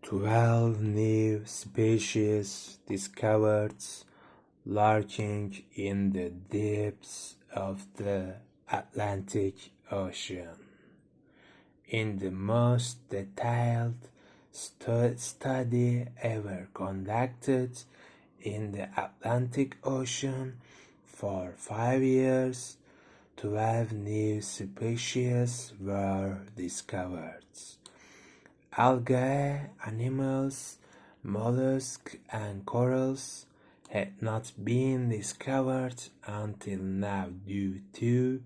12 new species discovered lurking in the depths of the Atlantic Ocean. In the most detailed study ever conducted in the Atlantic Ocean for 5 years, 12 new species were discovered. Algae, animals, mollusks, and corals had not been discovered until now due to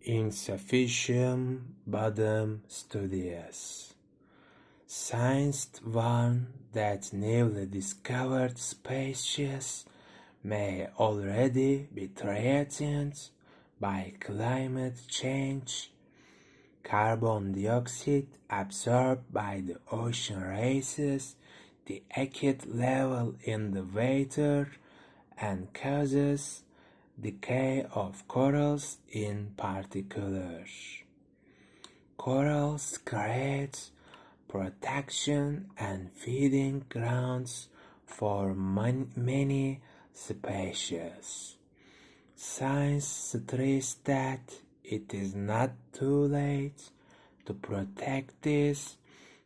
insufficient bottom studies. Scientists warn that newly discovered species may already be threatened by climate change. Carbon dioxide absorbed by the ocean raises the acid level in the water and causes decay of corals in particular. Corals create protection and feeding grounds for many species. Science stresses that it is not too late to protect these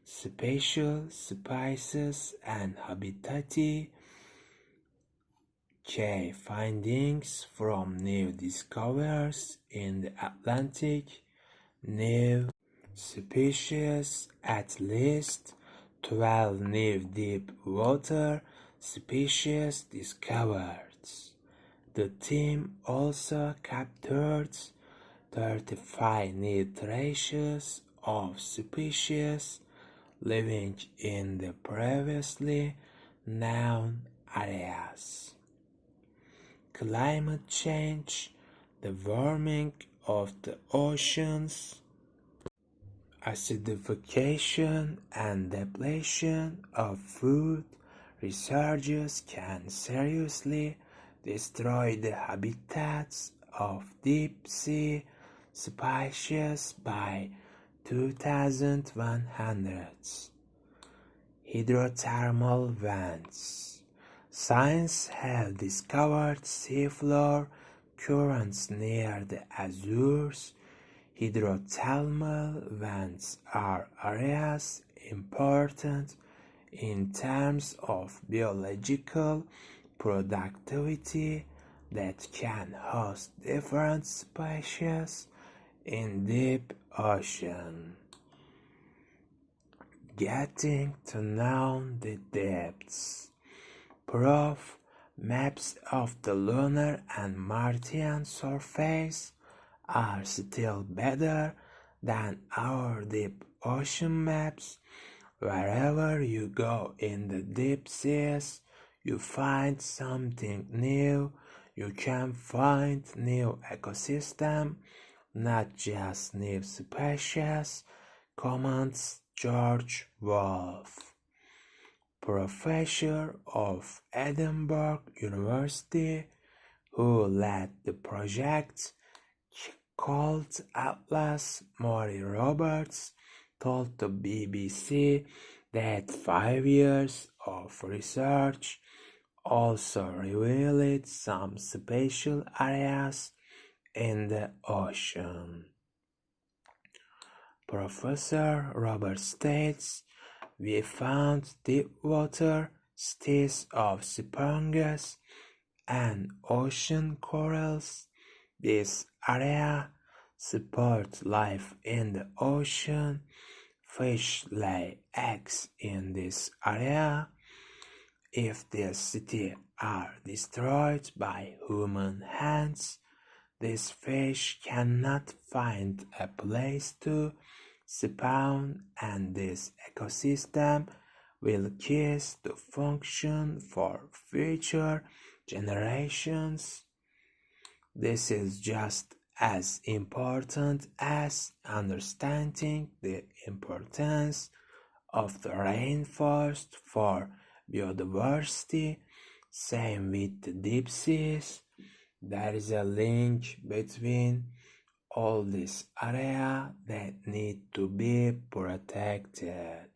special species and habitats. Key findings from new discoveries in the Atlantic: new species, at least 12 new deep water species discovered. The team also captured 35 new traces of species living in the previously known areas. Climate change, the warming of the oceans, acidification and depletion of food resources can seriously destroy the habitats of deep sea species by 2100. Hydrothermal vents. Science has discovered seafloor currents near the Azores. Hydrothermal vents are areas important in terms of biological productivity that can host different species in deep ocean. Getting to know the depths. Proof maps of the lunar and Martian surface are still better than our deep ocean maps. Wherever you go in the deep seas, you find something new. You can find new ecosystem, not just new species, comments George Wolfe, professor of Edinburgh University, who led the project called Atlas. Maury Roberts told the BBC that 5 years of research also revealed some special areas in the ocean. Professor Roberts states, "We found deep water sties of sponges and ocean corals. This area supports life in the ocean. Fish lay eggs in this area. If these cities are destroyed by human hands, these fish cannot find a place to spawn, and this ecosystem will cease to function for future generations. This is just as important as understanding the importance of the rainforest for biodiversity. Same with the deep seas. There is a link between all these areas that need to be protected."